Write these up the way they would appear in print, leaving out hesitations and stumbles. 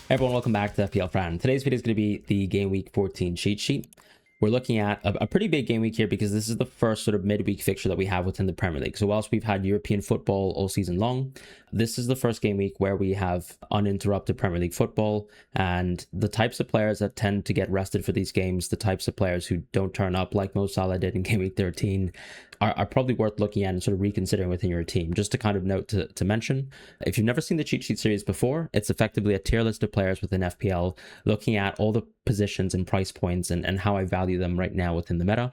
Hey everyone, welcome back to FPL Fran. Today's video is going to be the Game Week 14 cheat sheet. We're looking at a pretty big game week here because this is the first sort of midweek fixture that we have within the Premier League. So whilst we've had European football all season long, this is the first game week where we have uninterrupted Premier League football, and the types of players that tend to get rested for these games, the types of players who don't turn up like Mo Salah did in Game Week 13, are probably worth looking at and sort of reconsidering within your team. Just a kind of note to mention, if you've never seen the cheat sheet series before, it's effectively a tier list of players within FPL, looking at all the positions and price points and how I value them right now within the meta,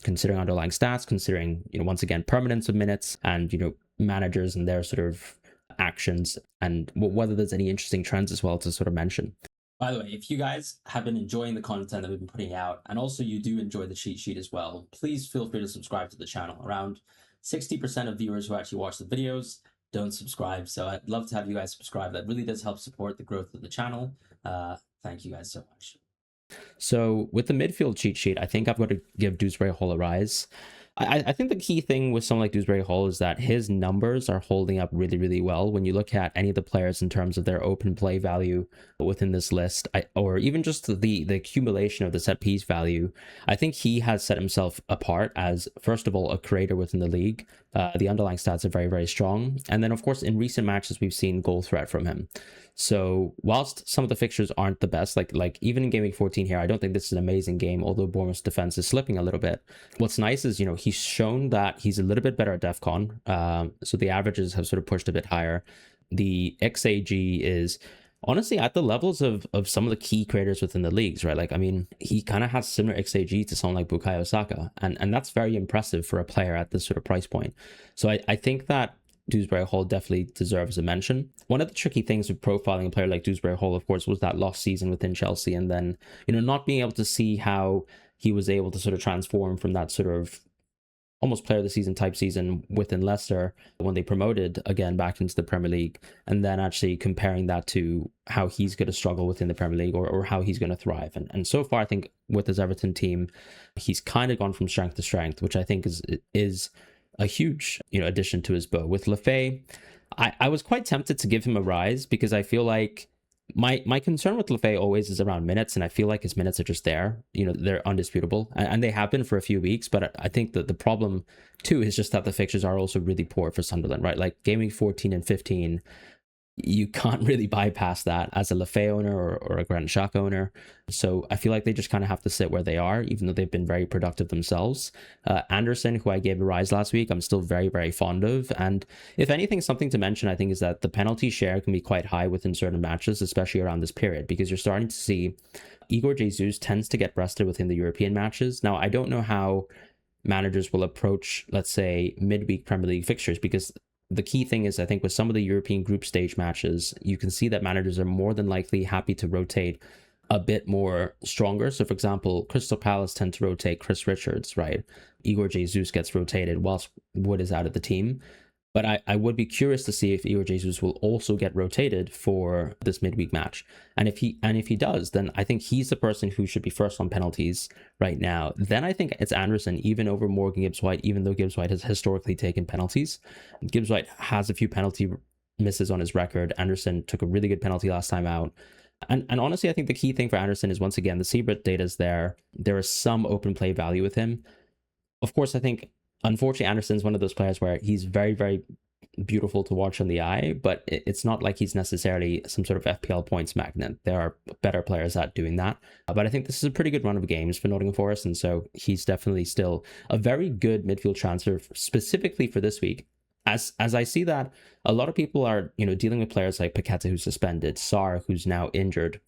considering underlying stats, considering, once again, permanence of minutes and, managers and their sort of actions, and whether there's any interesting trends as well to sort of mention. By the way, if you guys have been enjoying the content that we've been putting out, and also you do enjoy the cheat sheet as well, please feel free to subscribe to the channel. Around 60% of viewers who actually watch the videos don't subscribe, so I'd love to have you guys subscribe. That really does help support the growth of the channel. Thank you guys so much. So with the midfield cheat sheet, I think I've got to give Dewsbury Hall a rise. I think the key thing with someone like Dewsbury Hall is that his numbers are holding up really, really well. When you look at any of the players in terms of their open play value within this list, or even just the accumulation of the set piece value, I think he has set himself apart as, first of all, a creator within the league. The underlying stats are very, very strong. And then, of course, in recent matches, we've seen goal threat from him. So whilst some of the fixtures aren't the best, like even in Game Week 14 here, I don't think this is an amazing game, although Bournemouth's defense is slipping a little bit. What's nice is, he's shown that he's a little bit better at DEFCON. So the averages have sort of pushed a bit higher. The XAG is honestly at the levels of some of the key creators within the leagues, right? Like, I mean, he kind of has similar XAG to someone like Bukayo Saka, and that's very impressive for a player at this sort of price point. So I think that Dewsbury Hall definitely deserves a mention. One of the tricky things with profiling a player like Dewsbury Hall, of course, was that lost season within Chelsea, and then, not being able to see how he was able to sort of transform from that sort of almost player of the season type season within Leicester when they promoted again back into the Premier League, and then actually comparing that to how he's going to struggle within the Premier League, or how he's going to thrive. And so far, I think with his Everton team, he's kind of gone from strength to strength, which I think is a huge addition to his bow. With Lefebvre, I was quite tempted to give him a rise because I feel like my concern with Lefebvre always is around minutes, and I feel like his minutes are just there. They're undisputable, and they have been for a few weeks. But I think that the problem too is just that the fixtures are also really poor for Sunderland, right? Like Game Week 14 and 15, you can't really bypass that as a Lefebvre owner or a Granit Xhaka owner. So I feel like they just kind of have to sit where they are, even though they've been very productive themselves. Anderson, who I gave a rise last week, I'm still very, very fond of. And if anything, something to mention, I think, is that the penalty share can be quite high within certain matches, especially around this period, because you're starting to see Igor Jesus tends to get rested within the European matches. Now, I don't know how managers will approach, let's say, midweek Premier League fixtures, because the key thing is, I think, with some of the European group stage matches, you can see that managers are more than likely happy to rotate a bit more stronger. So, for example, Crystal Palace tend to rotate Chris Richards, right? Igor Jesus gets rotated whilst Wood is out of the team. But I would be curious to see if Igor Jesus will also get rotated for this midweek match. And if he does, then I think he's the person who should be first on penalties right now. Then I think it's Anderson, even over Morgan Gibbs-White, even though Gibbs-White has historically taken penalties. Gibbs-White has a few penalty misses on his record. Anderson took a really good penalty last time out. And honestly, I think the key thing for Anderson is, once again, the Seabrit data is there. There is some open play value with him. Of course, I think, unfortunately, Anderson's one of those players where he's very, very beautiful to watch on the eye, but it's not like he's necessarily some sort of FPL points magnet. There are better players at doing that. But I think this is a pretty good run of games for Nottingham Forest, and so he's definitely still a very good midfield transfer, specifically for this week. As I see that a lot of people are, dealing with players like Paqueta, who's suspended, Sarr, who's now injured.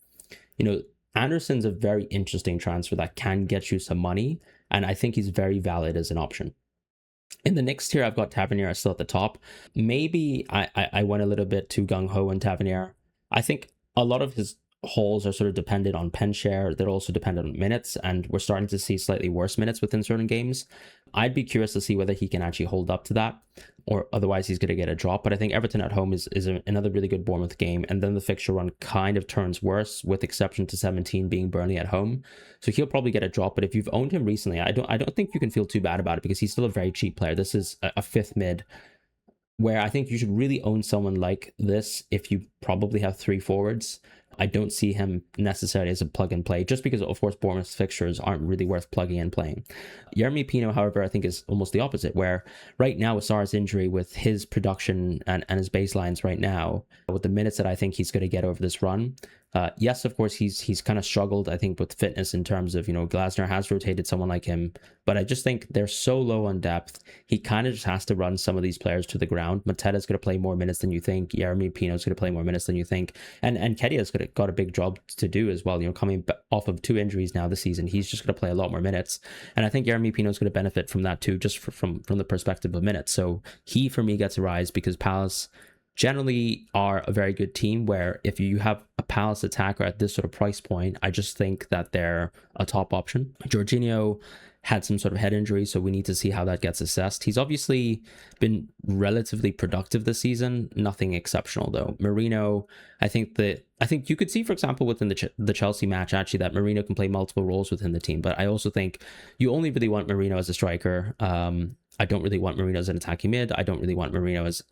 Anderson's a very interesting transfer that can get you some money, and I think he's very valid as an option. In the next tier, I've got Tavernier still at the top. Maybe I went a little bit too gung-ho on Tavernier. I think a lot of his hauls are sort of dependent on pen share. They're also dependent on minutes, and we're starting to see slightly worse minutes within certain games. I'd be curious to see whether he can actually hold up to that, or otherwise he's going to get a drop. But I think Everton at home is another really good Bournemouth game, and then the fixture run kind of turns worse, with exception to 17 being Burnley at home. So he'll probably get a drop. But if you've owned him recently, I don't think you can feel too bad about it, because he's still a very cheap player. This is a fifth mid, where I think you should really own someone like this if you probably have three forwards. I don't see him necessarily as a plug and play, just because, of course, Bournemouth's fixtures aren't really worth plugging and playing. Yeremy Pino, however, I think is almost the opposite, where right now with Sarr's injury, with his production and his baselines right now, with the minutes that I think he's going to get over this run, yes, of course, he's kind of struggled, I think, with fitness in terms of, Glasner has rotated someone like him, but I just think they're so low on depth. He kind of just has to run some of these players to the ground. Mateta's going to play more minutes than you think. Yeremy Pino's going to play more minutes than you think. And Kedia's got a big job to do as well. Coming off of 2 injuries now this season, he's just going to play a lot more minutes. And I think Yeremy Pino's going to benefit from that too, just from the perspective of minutes. So he, for me, gets a rise because Palace generally are a very good team, where if you have a Palace attacker at this sort of price point, I just think that they're a top option. Jorginho had some sort of head injury, so we need to see how that gets assessed. He's obviously been relatively productive this season, nothing exceptional though. Merino, I think you could see, for example, within the Chelsea match, actually, that Merino can play multiple roles within the team, but I also think you only really want Merino as a striker. I don't really want Merino as an attacking mid. I don't really want Merino as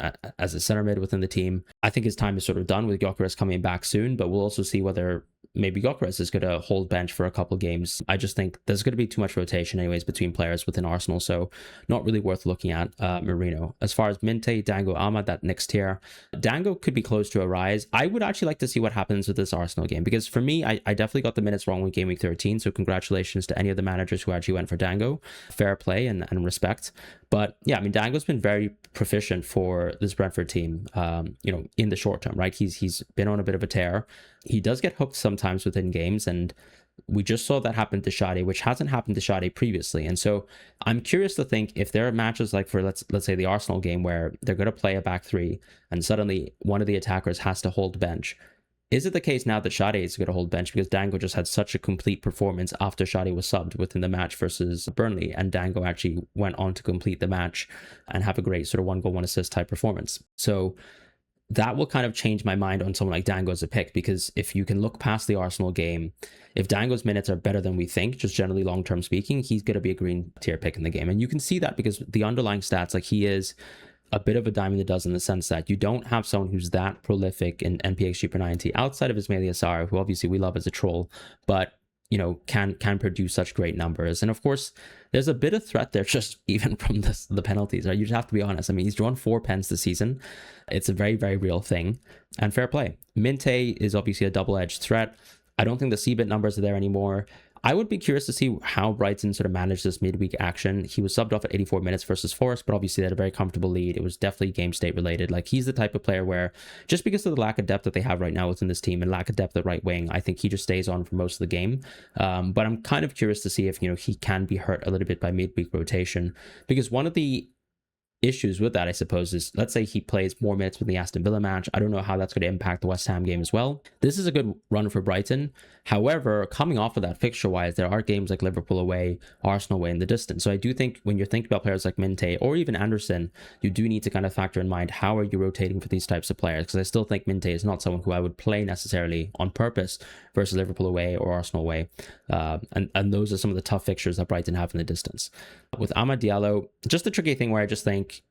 a center mid within the team. I think his time is sort of done with Gyökeres coming back soon, but we'll also see whether maybe Gyökeres is going to hold bench for a couple games. I just think there's going to be too much rotation anyways between players within Arsenal, so not really worth looking at Merino. As far as Minte, Dango, Ahmad, that next tier, Dango could be close to a rise. I would actually like to see what happens with this Arsenal game, because for me, I definitely got the minutes wrong with Game Week 13, so congratulations to any of the managers who actually went for Dango. Fair play and respect. But yeah, I mean, Dango's been very proficient for this Brentford team, in the short term, right? He's been on a bit of a tear. He does get hooked sometimes within games, and we just saw that happen to Shadi, which hasn't happened to Shadi previously. And so I'm curious to think if there are matches like for let's say the Arsenal game where they're going to play a back three and suddenly one of the attackers has to hold bench. Is it the case now that Shadi is going to hold bench because Dango just had such a complete performance after Shadi was subbed within the match versus Burnley, and Dango actually went on to complete the match and have a great sort of 1 goal, 1 assist type performance? So that will kind of change my mind on someone like Dango as a pick, because if you can look past the Arsenal game, if Dango's minutes are better than we think, just generally long-term speaking, he's going to be a green tier pick in the game. And you can see that because the underlying stats, like, he is a bit of a dime in the dozen in the sense that you don't have someone who's that prolific in NPXG per 90 outside of Ismail Yassar, who obviously we love as a troll, but can produce such great numbers. And of course, there's a bit of threat there just even from the penalties, right? You just have to be honest. I mean, he's drawn 4 pens this season. It's a very, very real thing, and fair play. Minte is obviously a double-edged threat. I don't think the CBIT numbers are there anymore. I would be curious to see how Brighton sort of managed this midweek action. He was subbed off at 84 minutes versus Forest, but obviously they had a very comfortable lead. It was definitely game state related. Like, he's the type of player where, just because of the lack of depth that they have right now within this team and lack of depth at right wing, I think he just stays on for most of the game. But I'm kind of curious to see if, he can be hurt a little bit by midweek rotation, because one of the issues with that, I suppose, is let's say he plays more minutes with the Aston Villa match. I don't know how that's going to impact the West Ham game as well. This is a good run for Brighton. However, coming off of that fixture wise, there are games like Liverpool away, Arsenal away in the distance. So I do think when you're thinking about players like Minte or even Anderson, you do need to kind of factor in mind, how are you rotating for these types of players? Because I still think Minte is not someone who I would play necessarily on purpose versus Liverpool away or Arsenal away. And those are some of the tough fixtures that Brighton have in the distance. With Amad Diallo, just a tricky thing where I just think,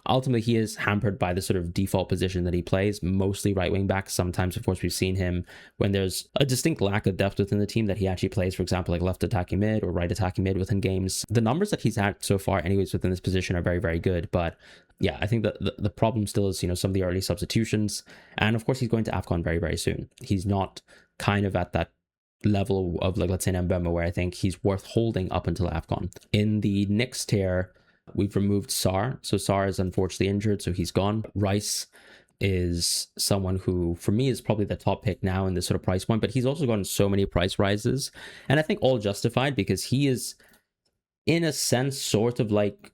ultimately he is hampered by the sort of default position that he plays, mostly right wing back. Sometimes, of course, we've seen him when there's a distinct lack of depth within the team that he actually plays, for example, like left attacking mid or right attacking mid within games. The numbers that he's had so far anyways within this position are very, very good. But yeah, I think that the problem still is, some of the early substitutions. And of course, he's going to AFCON very, very soon. He's not kind of at that level of, like, let's say Mbemba, where I think he's worth holding up until AFCON. In the next tier, we've removed Sarr. So Sarr is unfortunately injured, so he's gone. Rice is someone who, for me, is probably the top pick now in this sort of price point, but he's also gotten so many price rises, and I think all justified, because he is, in a sense, sort of like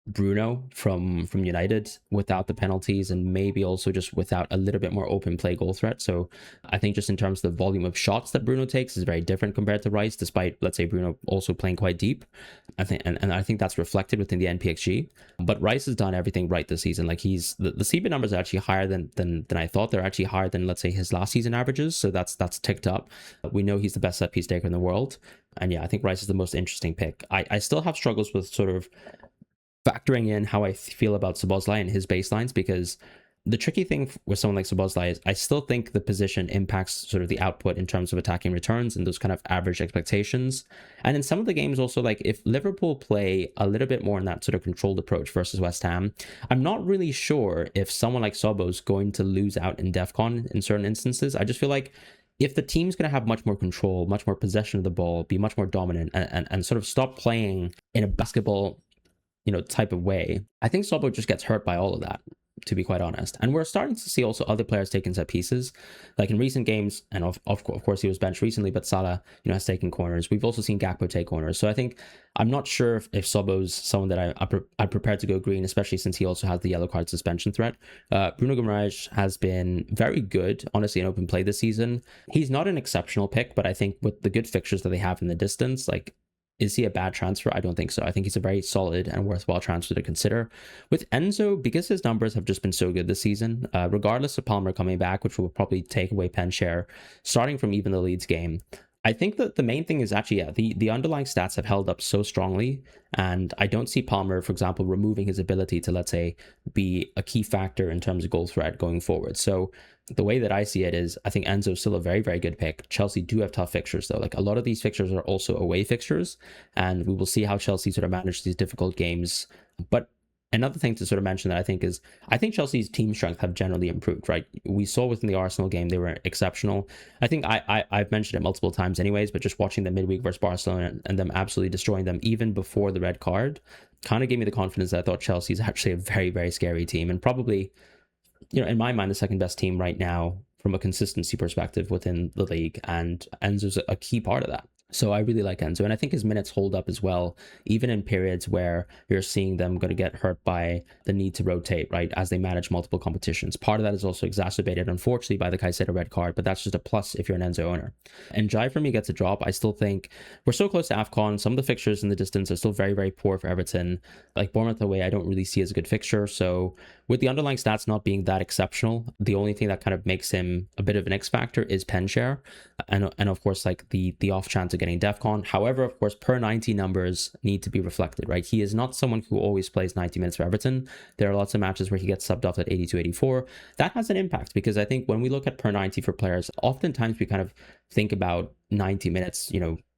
Bruno from United without the penalties, and maybe also just without a little bit more open play goal threat. So I think just in terms of the volume of shots that Bruno takes is very different compared to Rice, despite, let's say, Bruno also playing quite deep. I think and I think that's reflected within the NPXG. But Rice has done everything right this season. Like, he's the CB numbers are actually higher than I thought. They're actually higher than, let's say, his last season averages. So that's ticked up. We know he's the best set piece taker in the world. And yeah, I think Rice is the most interesting pick. I still have struggles with sort of factoring in how I feel about Szoboszlai and his baselines, because the tricky thing with someone like Szoboszlai is I still think the position impacts sort of the output in terms of attacking returns and those kind of average expectations. And in some of the games also, like if Liverpool play a little bit more in that sort of controlled approach versus West Ham, I'm not really sure if someone like Sobo's going to lose out in DEFCON in certain instances. I just feel like if the team's going to have much more control, much more possession of the ball, be much more dominant, and sort of stop playing in a basketball, type of way, I think Sobo just gets hurt by all of that, to be quite honest. And we're starting to see also other players taking set pieces, like in recent games, and of course he was benched recently, but Salah, has taken corners. We've also seen Gakpo take corners. So I think I'm not sure if Sobo's someone that I'm prepared to go green, especially since he also has the yellow card suspension threat. Bruno Guimaraes has been very good, honestly, in open play this season. He's not an exceptional pick, but I think with the good fixtures that they have in the distance, like, is he a bad transfer? I don't think so. I think he's a very solid and worthwhile transfer to consider. With Enzo, because his numbers have just been so good this season, regardless of Palmer coming back, which will probably take away pen share, starting from even the Leeds game, I think that the main thing is actually, the underlying stats have held up so strongly, and I don't see Palmer, for example, removing his ability to, let's say, be a key factor in terms of goal threat going forward. So the way that I see it is, I think Enzo's still a very, very good pick. Chelsea do have tough fixtures, though. Like, a lot of these fixtures are also away fixtures, and we will see how Chelsea sort of manage these difficult games. But another thing to sort of mention that I think Chelsea's team strength have generally improved, right? We saw within the Arsenal game, they were exceptional. I think I've mentioned it multiple times anyways, but just watching the midweek versus Barcelona and them absolutely destroying them even before the red card kind of gave me the confidence that I thought Chelsea's actually a very, very scary team, and probably, in my mind, the second best team right now from a consistency perspective within the league, and Enzo's a key part of that. So I really like Enzo, and I think his minutes hold up as well, even in periods where you're seeing them going to get hurt by the need to rotate, right, as they manage multiple competitions. Part of that is also exacerbated, unfortunately, by the Caicedo red card, but that's just a plus if you're an Enzo owner. And Jai, for me, gets a drop. I still think we're so close to AFCON. Some of the fixtures in the distance are still very, very poor for Everton. Like Bournemouth away, I don't really see as a good fixture. So with the underlying stats not being that exceptional, the only thing that kind of makes him a bit of an X factor is pen share, and of course, like the off chance of getting DEFCON. However, of course, per 90 numbers need to be reflected, right? He is not someone who always plays 90 minutes for Everton. There are lots of matches where he gets subbed off at 82, 84. That has an impact, because I think when we look at per 90 for players, oftentimes we kind of think about 90 minutes,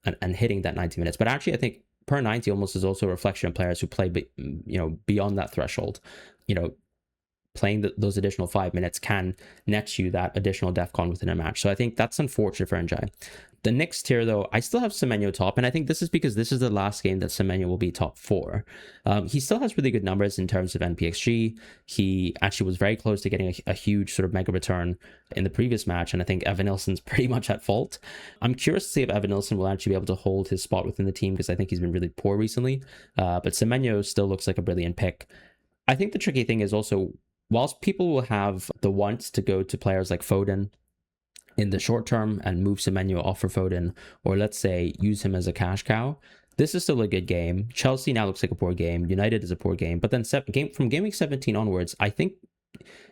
and hitting that 90 minutes. But actually, I think per 90 almost is also a reflection of players who play, beyond that threshold. Playing those additional 5 minutes can net you that additional DEFCON within a match. So I think that's unfortunate for NJ. The next tier, though, I still have Semenyo top, and I think this is because this is the last game that Semenyo will be top 4. He still has really good numbers in terms of NPXG. He actually was very close to getting a huge sort of mega return in the previous match, and I think Evan Nilsson's pretty much at fault. I'm curious to see if Evan Nilsson will actually be able to hold his spot within the team, because I think he's been really poor recently. But Semenyo still looks like a brilliant pick. I think the tricky thing is also, whilst people will have the want to go to players like Foden in the short term and move Semenyo off for Foden, or let's say use him as a cash cow, this is still a good game. Chelsea now looks like a poor game. United is a poor game. But then from game week 17 onwards, I think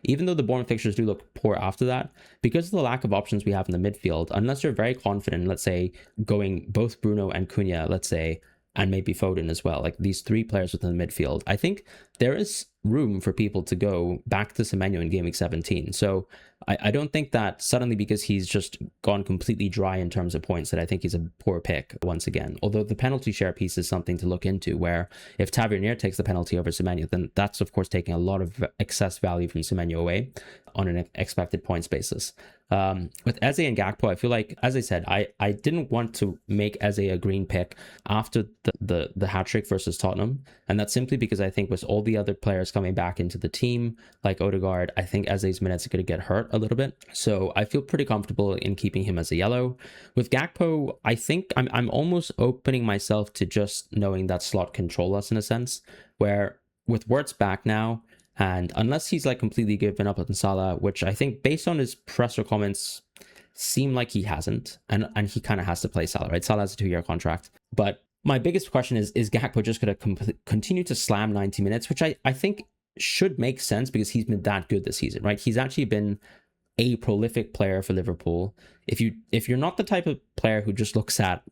even though the Bournemouth fixtures do look poor after that, because of the lack of options we have in the midfield, unless you're very confident, let's say, going both Bruno and Cunha, let's say, and maybe Foden as well, like these 3 players within the midfield, I think there is room for people to go back to Semenyo in game week 17. So I don't think that suddenly, because he's just gone completely dry in terms of points, that I think he's a poor pick once again. Although the penalty share piece is something to look into, where if Tavernier takes the penalty over Semenyo, then that's of course taking a lot of excess value from Semenyo away on an expected points basis. With Eze and Gakpo, I feel like, as I said, I didn't want to make Eze a green pick after the hat-trick versus Tottenham, and that's simply because I think with all the other players coming back into the team, like Odegaard, I think Eze's minutes are going to get hurt a little bit. So I feel pretty comfortable in keeping him as a yellow. With Gakpo, I think I'm almost opening myself to just knowing that slot control us in a sense, where with Wirtz back now, and unless he's like completely given up on Salah, which I think based on his presser comments seem like he hasn't, and he kind of has to play Salah, right? Salah has a 2-year contract. But my biggest question is Gakpo just going to continue to slam 90 minutes, which I think should make sense, because he's been that good this season, right? He's actually been a prolific player for Liverpool. If you're not the type of player who just looks at,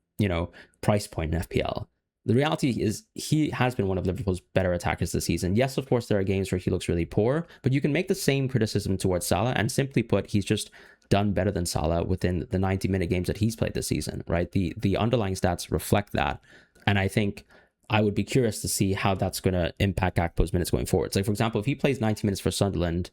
price point in FPL, the reality is he has been one of Liverpool's better attackers this season. Yes, of course, there are games where he looks really poor, but you can make the same criticism towards Salah, and simply put, he's just done better than Salah within the 90-minute games that he's played this season, right? The underlying stats reflect that. And I think I would be curious to see how that's going to impact Gakpo's minutes going forward. So, for example, if he plays 90 minutes for Sunderland,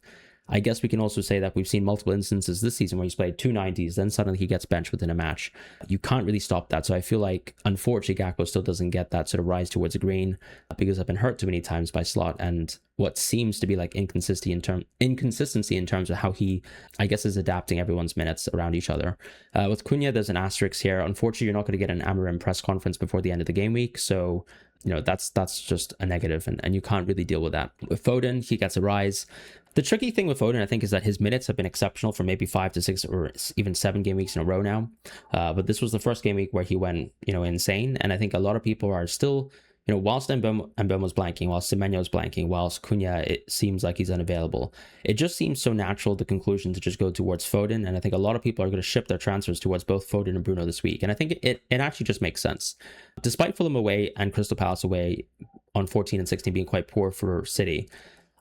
I guess we can also say that we've seen multiple instances this season where he's played 290s, then suddenly he gets benched within a match. You can't really stop that. So I feel like, unfortunately, Gakpo still doesn't get that sort of rise towards the green because I've been hurt too many times by Slot and what seems to be like inconsistency in terms of how he, I guess, is adapting everyone's minutes around each other. With Cunha, there's an asterisk here. Unfortunately, you're not going to get an Amarim press conference before the end of the game week. So, that's just a negative, and you can't really deal with that. With Foden, he gets a rise. The tricky thing with Foden, I think, is that his minutes have been exceptional for maybe 5 to 6 or even 7 game weeks in a row now. But this was the first game week where he went, insane. And I think a lot of people are still, whilst Mbeumo's blanking, whilst Semenyo's blanking, whilst Cunha, it seems like he's unavailable. It just seems so natural, the conclusion, to just go towards Foden. And I think a lot of people are going to ship their transfers towards both Foden and Bruno this week. And I think it actually just makes sense. Despite Fulham away and Crystal Palace away on 14 and 16 being quite poor for City,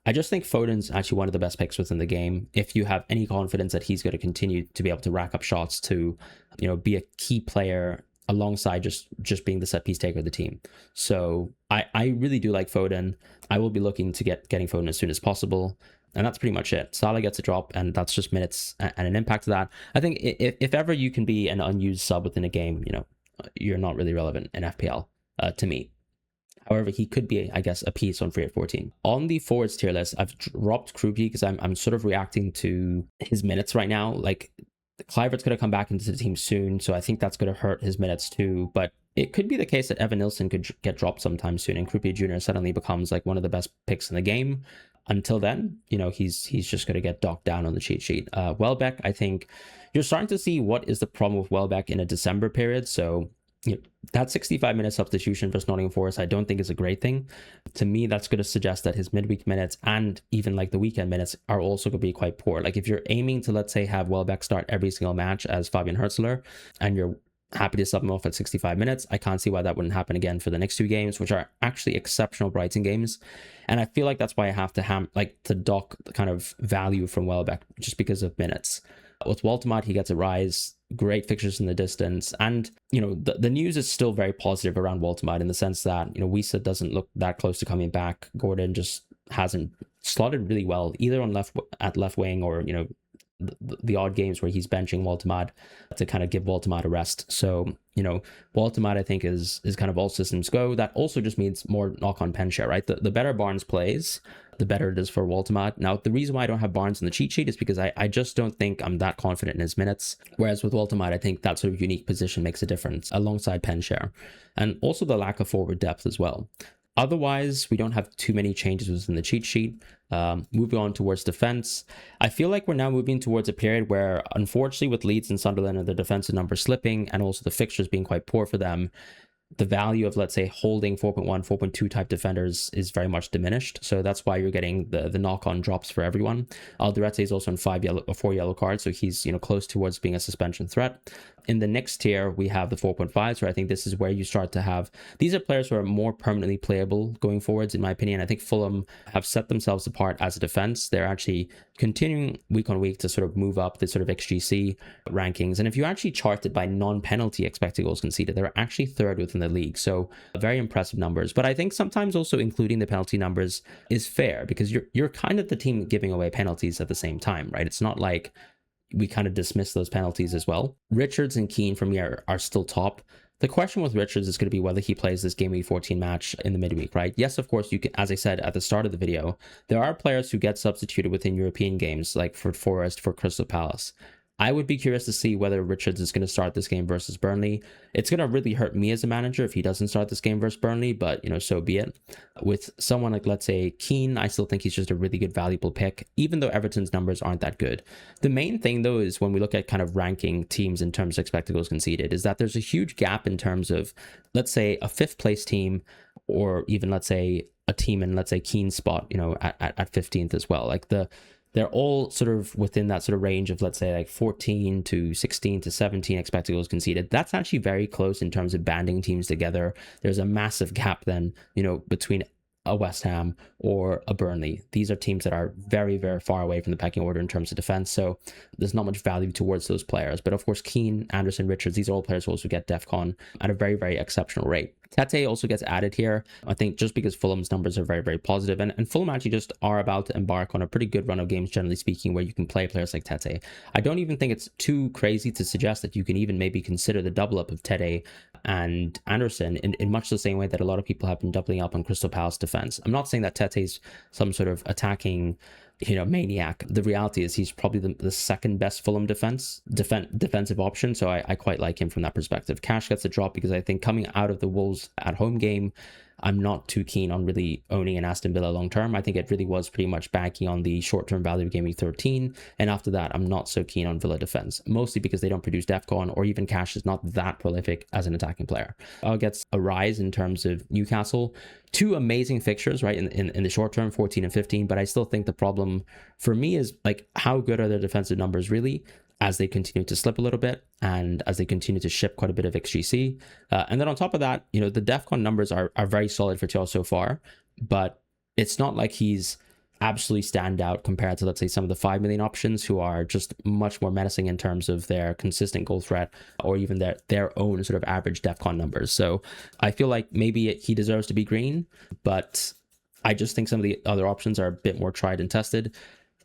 I just think Foden's actually one of the best picks within the game. If you have any confidence that he's going to continue to be able to rack up shots to, be a key player alongside just being the set piece taker of the team. So I really do like Foden. I will be looking to getting Foden as soon as possible. And that's pretty much it. Salah gets a drop, and that's just minutes and an impact of that. I think if ever you can be an unused sub within a game, you're not really relevant in FPL to me. However, he could be, I guess, a piece on free at 14. On the forwards tier list, I've dropped Krupi because I'm sort of reacting to his minutes right now. Like, Kluivert's going to come back into the team soon, so I think that's going to hurt his minutes too. But it could be the case that Evan Nilsson could get dropped sometime soon, and Krupi Jr. suddenly becomes like one of the best picks in the game. Until then, he's just going to get docked down on the cheat sheet. Welbeck, I think you're starting to see what is the problem with Welbeck in a December period. So that 65-minute substitution versus Nottingham Forest, I don't think is a great thing. To me, that's going to suggest that his midweek minutes and even like the weekend minutes are also going to be quite poor. Like, if you're aiming to, let's say, have Welbeck start every single match as Fabian Hurtzler, and you're happy to sub him off at 65 minutes, I can't see why that wouldn't happen again for the next 2 games, which are actually exceptional Brighton games. And I feel like that's why I have to dock the kind of value from Welbeck, just because of minutes. With Waltemart, he gets a rise, great fixtures in the distance, and the news is still very positive around Waltemart in the sense that Wisa doesn't look that close to coming back. Gordon just hasn't slotted really well either on left wing, or the odd games where he's benching Waltemart to kind of give Waltemart a rest. So Waltemart, I think, is kind of all systems go. That also just means more knock-on pen share, right? The better Barnes plays, the better it is for Waltemart. Now, the reason why I don't have Barnes in the cheat sheet is because I just don't think I'm that confident in his minutes. Whereas with Waltemart, I think that sort of unique position makes a difference alongside pen share, and also the lack of forward depth as well. Otherwise, we don't have too many changes within the cheat sheet. Moving on towards defense, I feel like we're now moving towards a period where, unfortunately, with Leeds and Sunderland and the defensive numbers slipping, and also the fixtures being quite poor for them, the value of, let's say, holding 4.1, 4.2 type defenders is very much diminished. So that's why you're getting the knock-on drops for everyone. Alderete is also on 4 yellow cards, so he's close towards being a suspension threat. In the next tier, we have the 4.5s, where I think this is where you start to have, these are players who are more permanently playable going forwards, in my opinion. I think Fulham have set themselves apart as a defense. They're actually continuing week on week to sort of move up the sort of XGC rankings. And if you actually chart it by non-penalty expected goals conceded, they're actually third within the league. So very impressive numbers. But I think sometimes also including the penalty numbers is fair, because you're kind of the team giving away penalties at the same time, right? It's not like we kind of dismiss those penalties as well. Richards and Keane for me are still top. The question with Richards is going to be whether he plays this Game Week 14 match in the midweek, right? Yes, of course, you can, as I said at the start of the video, there are players who get substituted within European games, like for Forest, for Crystal Palace. I would be curious to see whether Richards is going to start this game versus Burnley. It's going to really hurt me as a manager if he doesn't start this game versus Burnley, but, so be it. With someone like, let's say, Keane, I still think he's just a really good, valuable pick, even though Everton's numbers aren't that good. The main thing, though, is when we look at kind of ranking teams in terms of expected goals conceded, is that there's a huge gap in terms of, let's say, a 5th place team, or even, let's say, a team in, let's say, Keane's spot, at 15th as well. Like, they're all sort of within that sort of range of, let's say, like 14 to 16 to 17 expected goals conceded. That's actually very close in terms of banding teams together. There's a massive gap then, between a West Ham or a Burnley. These are teams that are very, very far away from the pecking order in terms of defense. So there's not much value towards those players. But of course, Keane, Anderson, Richards, these are all players who also get DEFCON at a very, very exceptional rate. Tete also gets added here, I think, just because Fulham's numbers are very, very positive. And Fulham actually just are about to embark on a pretty good run of games, generally speaking, where you can play players like Tete. I don't even think it's too crazy to suggest that you can even maybe consider the double up of Tete and Anderson in much the same way that a lot of people have been doubling up on Crystal Palace defense. I'm not saying that Tete's some sort of attacking maniac. The reality is he's probably the second best Fulham defensive option, so I quite like him from that perspective. Cash gets a drop because I think coming out of the Wolves at home game, I'm not too keen on really owning an Aston Villa long term. I think it really was pretty much banking on the short-term value of Gameweek 13, and after that I'm not so keen on Villa defense, mostly because they don't produce DEFCON, or even Cash is not that prolific as an attacking player. Gets a rise in terms of Newcastle. Two amazing fixtures, right, in the short term, 14 and 15, but I still think the problem for me is, like, how good are their defensive numbers really as they continue to slip a little bit and as they continue to ship quite a bit of XGC. And then on top of that, the DEFCON numbers are very solid for Thiago so far, but it's not like he's absolutely stand out compared to, let's say, some of the 5 million options who are just much more menacing in terms of their consistent goal threat or even their own sort of average DEFCON numbers. So I feel like maybe he deserves to be green, but I just think some of the other options are a bit more tried and tested.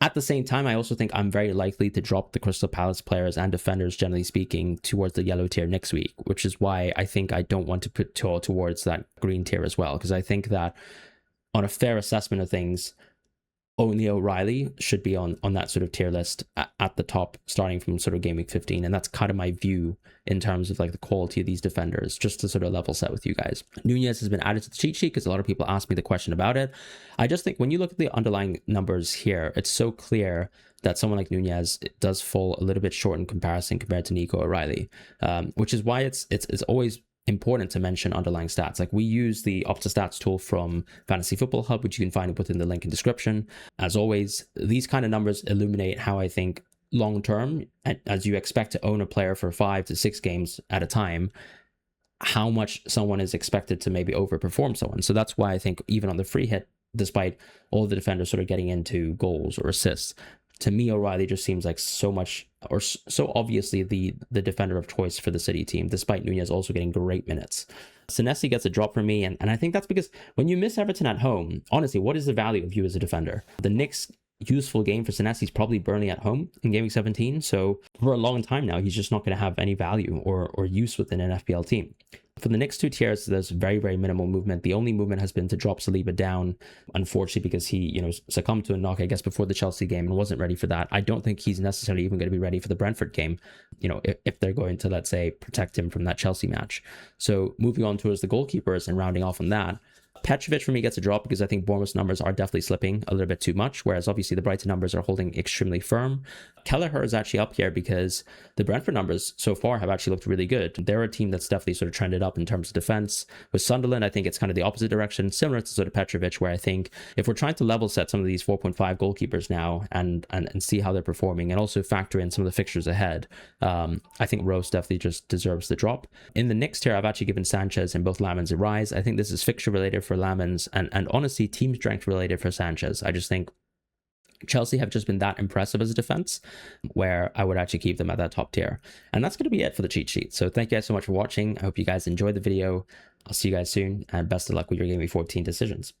At the same time, I also think I'm very likely to drop the Crystal Palace players and defenders, generally speaking, towards the yellow tier next week, which is why I think I don't want to put towards that green tier as well, because I think that on a fair assessment of things, only O'Reilly should be on that sort of tier list at the top, starting from sort of game week 15. And that's kind of my view in terms of like the quality of these defenders, just to sort of level set with you guys. Nunez has been added to the cheat sheet because a lot of people ask me the question about it. I just think when you look at the underlying numbers here, it's so clear that someone like Nunez does fall a little bit short in comparison compared to Nico O'Reilly, which is why it's always important to mention underlying stats. Like, we use the OptaStats tool from Fantasy Football Hub, which you can find within the link in description. As always, these kind of numbers illuminate how I think long term, as you expect to own a player for 5 to 6 games at a time, how much someone is expected to maybe overperform someone. So that's why I think even on the free hit, despite all the defenders sort of getting into goals or assists, to me, O'Reilly just seems like so much, or so obviously the defender of choice for the City team, despite Nunez also getting great minutes. Senesi gets a drop for me, and I think that's because when you miss Everton at home, honestly, what is the value of you as a defender? The next useful game for Senesi is probably Burnley at home in Game Week 17, so for a long time now, he's just not going to have any value or use within an FPL team. For the next 2 tiers, there's very, very minimal movement. The only movement has been to drop Saliba down, unfortunately, because he, succumbed to a knock, I guess, before the Chelsea game and wasn't ready for that. I don't think he's necessarily even going to be ready for the Brentford game, if they're going to, let's say, protect him from that Chelsea match. So moving on towards the goalkeepers and rounding off on that, Petrovic for me gets a drop because I think Bournemouth's numbers are definitely slipping a little bit too much, whereas obviously the Brighton numbers are holding extremely firm. Kelleher is actually up here because the Brentford numbers so far have actually looked really good. They're a team that's definitely sort of trended up in terms of defense. With Sunderland, I think it's kind of the opposite direction, similar to sort of Petrovic, where I think if we're trying to level set some of these 4.5 goalkeepers now and see how they're performing and also factor in some of the fixtures ahead, I think Rose definitely just deserves the drop. In the next tier, I've actually given Sanchez and both Lamens a rise. I think this is fixture related for Lamens and honestly team strength related for Sanchez. I just think Chelsea have just been that impressive as a defense where I would actually keep them at that top tier. And that's going to be it for the cheat sheet. So thank you guys so much for watching. I hope you guys enjoyed the video. I'll see you guys soon and best of luck with your Game Week 14 decisions.